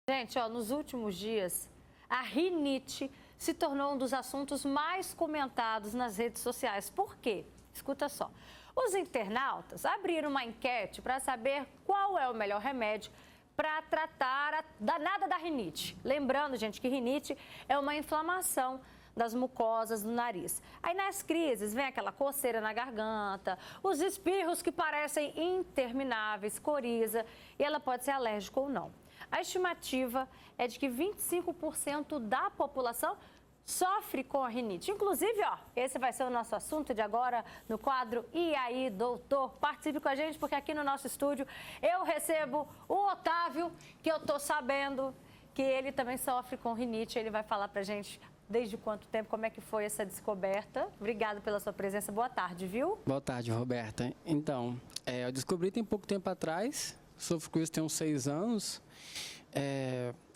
Gente, ó, nos últimos dias, a rinite se tornou um dos assuntos mais comentados nas redes sociais. Por quê? Escuta só. Os internautas abriram uma enquete para saber qual é o melhor remédio para tratar a danada da rinite. Lembrando, gente, que rinite é uma inflamação das mucosas do nariz. Aí nas crises vem aquela coceira na garganta, os espirros que parecem intermináveis, coriza, e ela pode ser alérgica ou não. A estimativa é de que 25% da população sofre com a rinite. Inclusive, ó, esse vai ser o nosso assunto de agora no quadro E aí, doutor? Participe com a gente, porque aqui no nosso estúdio eu recebo o Otávio, que eu tô sabendo que ele também sofre com rinite. Ele vai falar pra gente desde quanto tempo, como é que foi essa descoberta. Obrigado pela sua presença. Boa tarde, viu? Boa tarde, Roberta. Então, eu descobri tem pouco tempo atrás, sofro com isso tem uns 6 anos.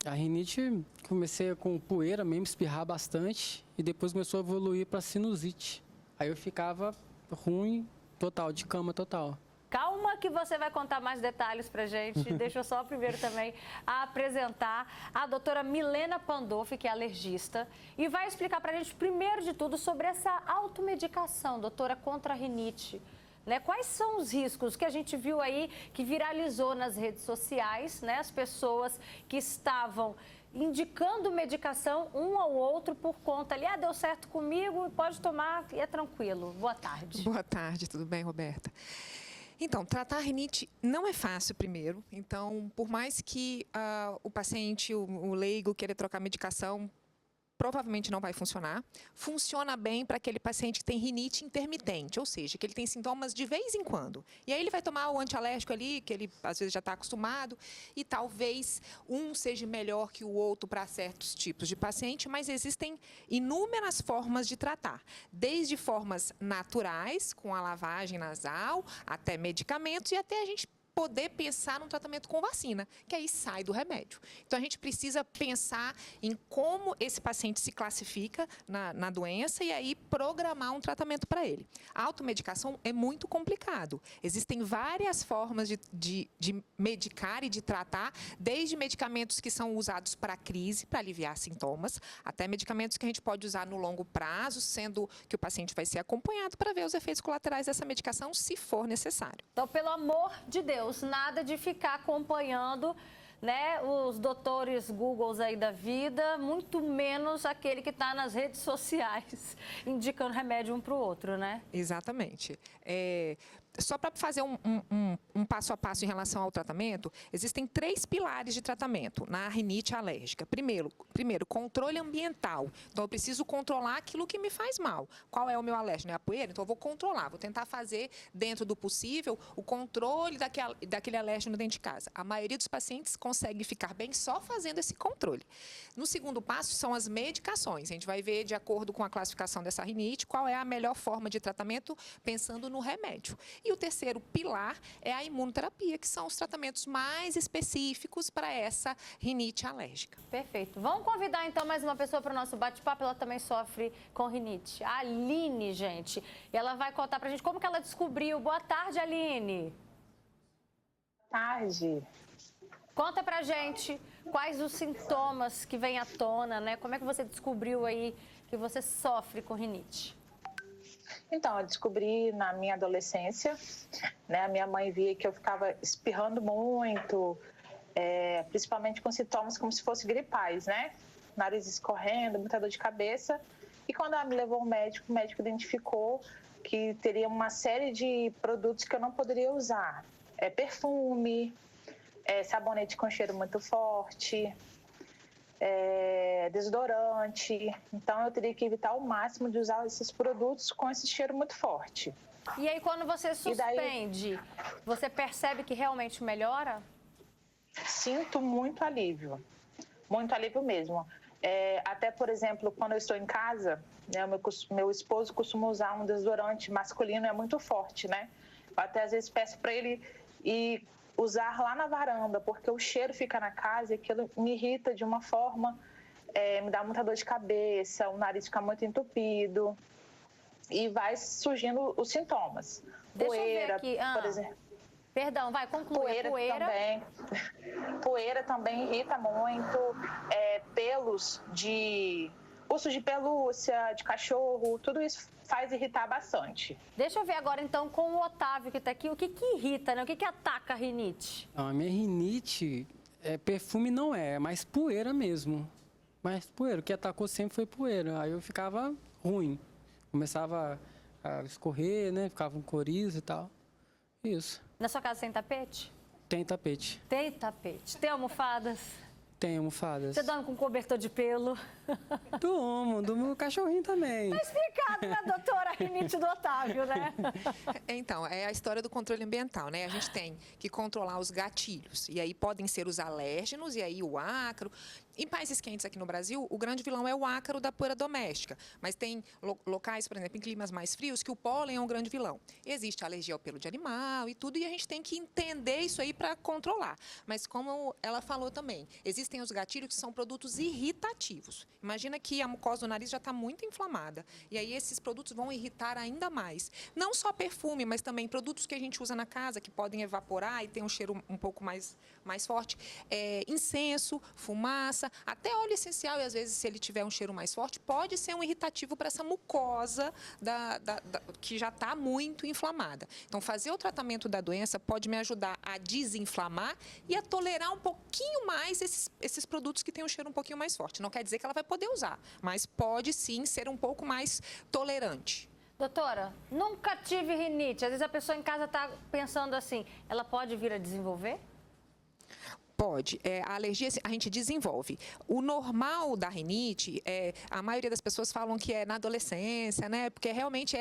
A rinite, comecei com poeira mesmo, espirrar bastante, e depois começou a evoluir para sinusite. Aí eu ficava ruim, total, de cama total. Calma que você vai contar mais detalhes pra gente. Deixa eu só primeiro também apresentar a doutora Milena Pandolfi, que é alergista, e vai explicar pra gente, primeiro de tudo, sobre essa automedicação, doutora, contra a rinite. Né? Quais são os riscos que a gente viu aí, que viralizou nas redes sociais, né? As pessoas que estavam indicando medicação um ao outro por conta ali, deu certo comigo, pode tomar e é tranquilo. Boa tarde. Boa tarde, tudo bem, Roberta? Então, tratar a rinite não é fácil, primeiro. Então, por mais que o paciente, o leigo, queira trocar medicação, provavelmente não vai funcionar. Funciona bem para aquele paciente que tem rinite intermitente, ou seja, que ele tem sintomas de vez em quando. E aí ele vai tomar o antialérgico ali, que ele às vezes já está acostumado, e talvez um seja melhor que o outro para certos tipos de paciente, mas existem inúmeras formas de tratar, desde formas naturais, com a lavagem nasal, até medicamentos e até a gente poder pensar num tratamento com vacina, que aí sai do remédio. Então, a gente precisa pensar em como esse paciente se classifica na doença e aí programar um tratamento para ele. A automedicação é muito complicado. Existem várias formas de medicar e de tratar, desde medicamentos que são usados para crise, para aliviar sintomas, até medicamentos que a gente pode usar no longo prazo, sendo que o paciente vai ser acompanhado para ver os efeitos colaterais dessa medicação, se for necessário. Então, pelo amor de Deus, nada de ficar acompanhando, né, os doutores Googles aí da vida, muito menos aquele que está nas redes sociais indicando remédio um para o outro, né? Exatamente. Só para fazer um passo a passo em relação ao tratamento, existem 3 pilares de tratamento na rinite alérgica. Primeiro, controle ambiental. Então, eu preciso controlar aquilo que me faz mal. Qual é o meu alérgeno? É a poeira? Então, eu vou controlar, vou tentar fazer, dentro do possível, o controle daquele alérgeno dentro de casa. A maioria dos pacientes consegue ficar bem só fazendo esse controle. No segundo passo, são as medicações. A gente vai ver, de acordo com a classificação dessa rinite, qual é a melhor forma de tratamento, pensando no remédio. E o terceiro pilar é a imunoterapia, que são os tratamentos mais específicos para essa rinite alérgica. Perfeito. Vamos convidar então mais uma pessoa para o nosso bate-papo. Ela também sofre com rinite. A Aline, gente. E ela vai contar para a gente como que ela descobriu. Boa tarde, Aline. Boa tarde. Conta pra gente quais os sintomas que vêm à tona, né? Como é que você descobriu aí que você sofre com rinite? Então, eu descobri na minha adolescência, né? A minha mãe via que eu ficava espirrando muito, principalmente com sintomas como se fossem gripais, né? Nariz escorrendo, muita dor de cabeça. E quando ela me levou ao médico, o médico identificou que teria uma série de produtos que eu não poderia usar. Perfume, sabonete com cheiro muito forte, desodorante. Então, eu teria que evitar ao máximo de usar esses produtos com esse cheiro muito forte. E aí, quando você suspende, você percebe que realmente melhora? Sinto muito alívio mesmo. Até, por exemplo, quando eu estou em casa, né, meu esposo costuma usar um desodorante masculino, é muito forte, né? Eu até às vezes peço para ele ir usar lá na varanda, porque o cheiro fica na casa e aquilo me irrita de uma forma, me dá muita dor de cabeça, o nariz fica muito entupido e vai surgindo os sintomas. Deixa eu ver aqui. Por exemplo. Perdão, vai, conclui. Poeira também irrita muito. Pelos de ursos de pelúcia, de cachorro, tudo isso faz irritar bastante. Deixa eu ver agora, então, com o Otávio, que está aqui, o que irrita, né? O que ataca a rinite? Não, a minha rinite, perfume não é mais poeira mesmo. Mas poeira, o que atacou sempre foi poeira. Aí eu ficava ruim. Começava a escorrer, né? Ficava com coriza e tal. Isso. Na sua casa tem tapete? Tem tapete. Tem tapete. Tem almofadas? Tem almofadas. Você dorme com cobertor de pelo? Durmo com o cachorrinho também. Tá explicado, né, doutora? A rinite do Otávio, né? Então, é a história do controle ambiental, né? A gente tem que controlar os gatilhos. E aí podem ser os alérgenos, e aí o ácaro. Em países quentes aqui no Brasil, o grande vilão é o ácaro da poeira doméstica. Mas tem locais, por exemplo, em climas mais frios, que o pólen é um grande vilão. Existe alergia ao pelo de animal e tudo, e a gente tem que entender isso aí para controlar. Mas como ela falou também, existem os gatilhos que são produtos irritativos. Imagina que a mucosa do nariz já está muito inflamada. E aí esses produtos vão irritar ainda mais. Não só perfume, mas também produtos que a gente usa na casa, que podem evaporar e ter um cheiro um pouco mais forte. Incenso, fumaça, até óleo essencial, e às vezes, se ele tiver um cheiro mais forte, pode ser um irritativo para essa mucosa que já está muito inflamada. Então, fazer o tratamento da doença pode me ajudar a desinflamar e a tolerar um pouquinho mais esses produtos que têm um cheiro um pouquinho mais forte. Não quer dizer que ela vai poder usar, mas pode sim ser um pouco mais tolerante. Doutora, nunca tive rinite. Às vezes a pessoa em casa está pensando assim, ela pode vir a desenvolver? Pode. A alergia a gente desenvolve. O normal da rinite, a maioria das pessoas falam que é na adolescência, né? Porque realmente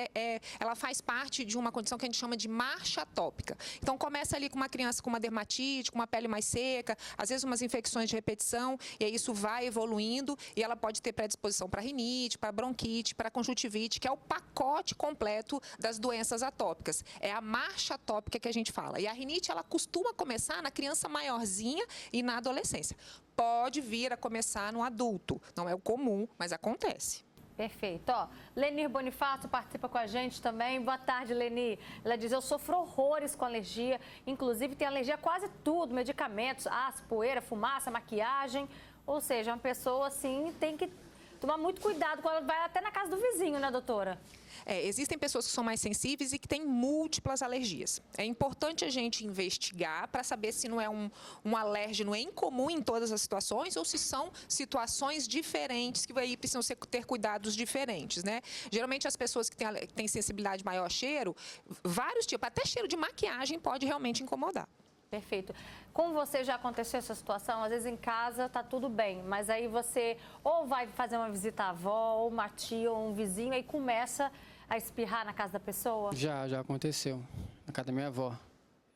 ela faz parte de uma condição que a gente chama de marcha atópica. Então, começa ali com uma criança com uma dermatite, com uma pele mais seca, às vezes umas infecções de repetição, e aí isso vai evoluindo e ela pode ter predisposição para rinite, para bronquite, para conjuntivite, que é o pacote completo das doenças atópicas. É a marcha atópica que a gente fala. E a rinite, ela costuma começar na criança maiorzinha e na adolescência. Pode vir a começar no adulto. Não é o comum, mas acontece. Perfeito. Ó, Lenir Bonifácio participa com a gente também. Boa tarde, Lenir. Ela diz, eu sofro horrores com alergia, inclusive tem alergia a quase tudo, medicamentos, ácido, poeira, fumaça, maquiagem. Ou seja, uma pessoa assim tem que tomar muito cuidado quando ela vai até na casa do vizinho, né, doutora? Existem pessoas que são mais sensíveis e que têm múltiplas alergias. É importante a gente investigar para saber se não é um alérgeno em comum em todas as situações ou se são situações diferentes que aí precisam ter cuidados diferentes, né? Geralmente as pessoas que têm sensibilidade maior a cheiro, vários tipos, até cheiro de maquiagem pode realmente incomodar. Perfeito. Com você já aconteceu essa situação? Às vezes em casa tá tudo bem, mas aí você ou vai fazer uma visita à avó, ou uma tia, ou um vizinho, aí começa a espirrar na casa da pessoa? Já aconteceu. Na casa da minha avó.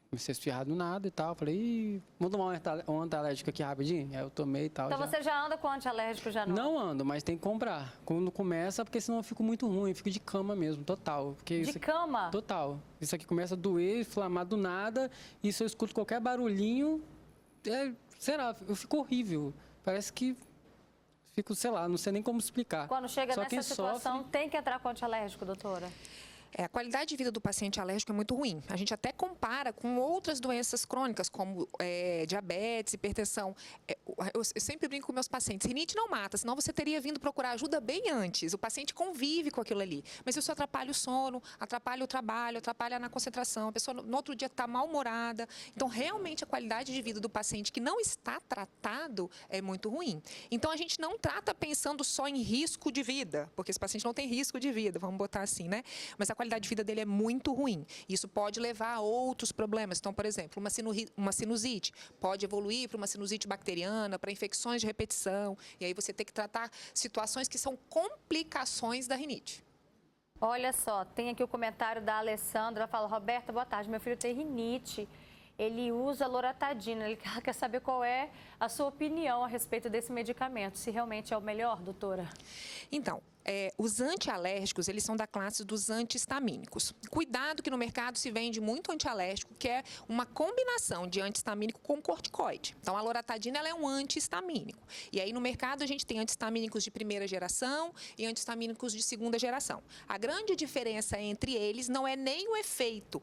Comecei a espirrar do nada e tal. Falei, vamos tomar um antialérgico aqui rapidinho? Aí eu tomei e tal. Então você já anda com antialérgico já não? Não ando, mas tem que comprar. Quando começa, porque senão eu fico muito ruim. Eu fico de cama mesmo, total. Porque cama? Total. Isso aqui começa a doer, inflamar do nada. E se eu escuto qualquer barulhinho, sei lá, eu fico horrível. Parece que fico, sei lá, não sei nem como explicar. Quando chega nessa situação, tem que entrar com antialérgico, doutora? A qualidade de vida do paciente alérgico é muito ruim. A gente até compara com outras doenças crônicas, como diabetes, hipertensão. Eu sempre brinco com meus pacientes, rinite não mata, senão você teria vindo procurar ajuda bem antes. O paciente convive com aquilo ali. Mas isso atrapalha o sono, atrapalha o trabalho, atrapalha na concentração. A pessoa no outro dia está mal-humorada. Então, realmente, a qualidade de vida do paciente que não está tratado é muito ruim. Então, a gente não trata pensando só em risco de vida, porque esse paciente não tem risco de vida, vamos botar assim, né? Mas a qualidade de vida dele é muito ruim. Isso pode levar a outros problemas. Então, por exemplo, uma sinusite pode evoluir para uma sinusite bacteriana, para infecções de repetição, e aí você tem que tratar situações que são complicações da rinite. Olha só, tem aqui o comentário da Alessandra, ela fala, Roberta, boa tarde, meu filho tem rinite, ele usa loratadina, ele quer saber qual é a sua opinião a respeito desse medicamento, se realmente é o melhor, doutora? Então, os antialérgicos, eles são da classe dos antihistamínicos. Cuidado que no mercado se vende muito antialérgico, que é uma combinação de antihistamínico com corticoide. Então, a loratadina ela é um antihistamínico. E aí, no mercado, a gente tem antihistamínicos de primeira geração e antihistamínicos de segunda geração. A grande diferença entre eles não é nem o efeito,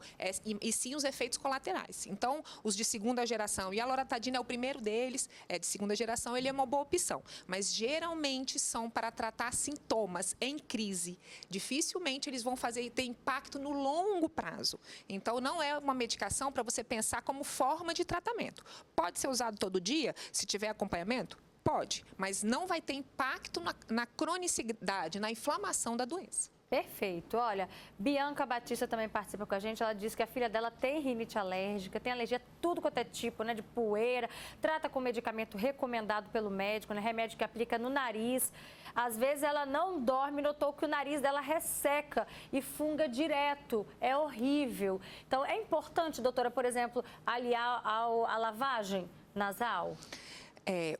e sim os efeitos colaterais. Então, os de segunda geração, e a loratadina é o primeiro deles, é de segunda geração, ele é uma boa opção. Mas, geralmente, são para tratar sintomas em crise. Dificilmente eles vão ter impacto no longo prazo. Então, não é uma medicação para você pensar como forma de tratamento. Pode ser usado todo dia, se tiver acompanhamento? Pode, mas não vai ter impacto na cronicidade, na inflamação da doença. Perfeito. Olha, Bianca Batista também participa com a gente. Ela diz que a filha dela tem rinite alérgica, tem alergia a tudo quanto é tipo, né, de poeira. Trata com medicamento recomendado pelo médico, né, remédio que aplica no nariz. Às vezes ela não dorme, notou que o nariz dela resseca e funga direto. É horrível. Então, é importante, doutora, por exemplo, aliar a lavagem nasal?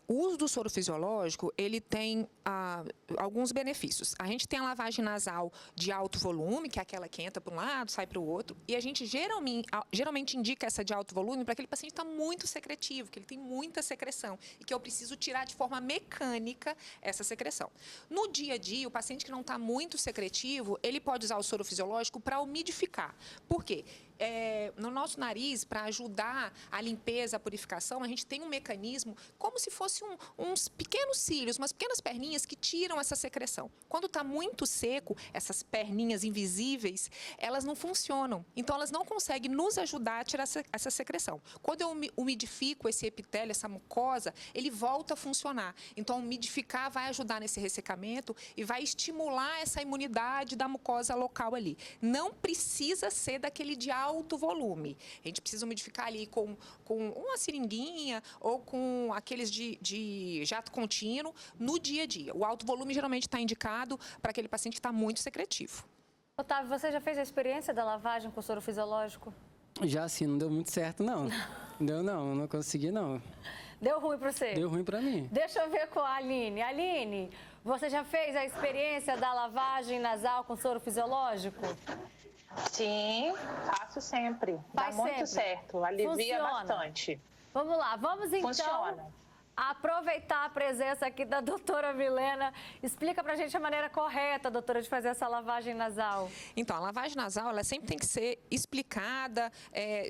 O uso do soro fisiológico, ele tem alguns benefícios. A gente tem a lavagem nasal de alto volume, que é aquela que entra para um lado, sai para o outro, e a gente geralmente indica essa de alto volume para aquele paciente que está muito secretivo, que ele tem muita secreção e que eu preciso tirar de forma mecânica essa secreção. No dia a dia, o paciente que não está muito secretivo, ele pode usar o soro fisiológico para umidificar. Por quê? No nosso nariz, para ajudar a limpeza, a purificação, a gente tem um mecanismo como se fosse uns pequenos cílios, umas pequenas perninhas que tiram essa secreção. Quando está muito seco, essas perninhas invisíveis, elas não funcionam. Então, elas não conseguem nos ajudar a tirar essa secreção. Quando eu umidifico esse epitélio, essa mucosa, ele volta a funcionar. Então, umidificar vai ajudar nesse ressecamento e vai estimular essa imunidade da mucosa local ali. Não precisa ser daquele de alto volume. A gente precisa umidificar ali com uma seringuinha ou com aqueles de jato contínuo no dia a dia. O alto volume geralmente está indicado para aquele paciente que está muito secretivo. Otávio, você já fez a experiência da lavagem com soro fisiológico? Já sim, não deu muito certo, não. Não consegui, não. Deu ruim para você? Deu ruim para mim. Deixa eu ver com a Aline. Aline, você já fez a experiência da lavagem nasal com soro fisiológico? Sim, faço sempre. Dá muito certo, alivia bastante. Vamos lá, vamos então aproveitar a presença aqui da doutora Milena. Explica pra gente a maneira correta, doutora, de fazer essa lavagem nasal. Então, a lavagem nasal, ela sempre tem que ser explicada.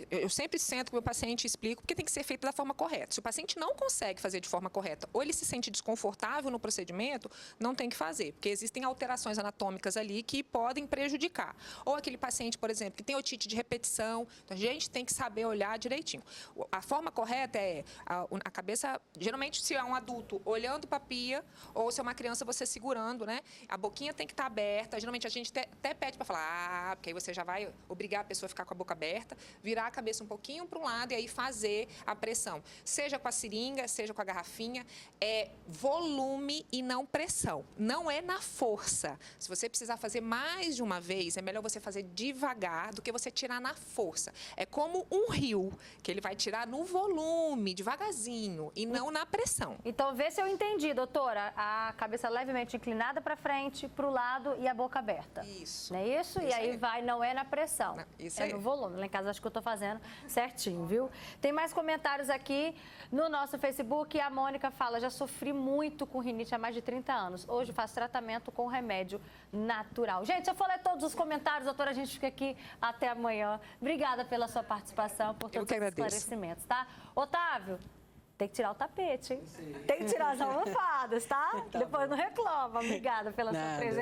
Eu sempre sento com o meu paciente e explico, porque tem que ser feita da forma correta. Se o paciente não consegue fazer de forma correta ou ele se sente desconfortável no procedimento, não tem que fazer, porque existem alterações anatômicas ali que podem prejudicar. Ou aquele paciente, por exemplo, que tem otite de repetição, então a gente tem que saber olhar direitinho. A forma correta é a cabeça... Geralmente, se é um adulto olhando para a pia, ou se é uma criança, você segurando, né? A boquinha tem que estar aberta. Geralmente, a gente até pede para falar, porque aí você já vai obrigar a pessoa a ficar com a boca aberta, virar a cabeça um pouquinho para um lado e aí fazer a pressão. Seja com a seringa, seja com a garrafinha. É volume e não pressão. Não é na força. Se você precisar fazer mais de uma vez, é melhor você fazer devagar do que você tirar na força. É como um rio, que ele vai tirar no volume, devagarzinho, e não na pressão. Então, vê se eu entendi, doutora. A cabeça levemente inclinada para frente, para o lado e a boca aberta. Isso. Não é isso? E aí não é na pressão. Não, isso é no volume. Lá em casa acho que eu estou fazendo certinho, viu? Tem mais comentários aqui no nosso Facebook. A Mônica fala, já sofri muito com rinite há mais de 30 anos. Hoje faço tratamento com remédio natural. Gente, se eu for ler todos os comentários, doutora, a gente fica aqui até amanhã. Obrigada pela sua participação, por todos os esclarecimentos, tá? Otávio, tem que tirar o tapete, hein? Tem que tirar as almofadas, tá? Depois não reclama. Obrigada pela sua presença.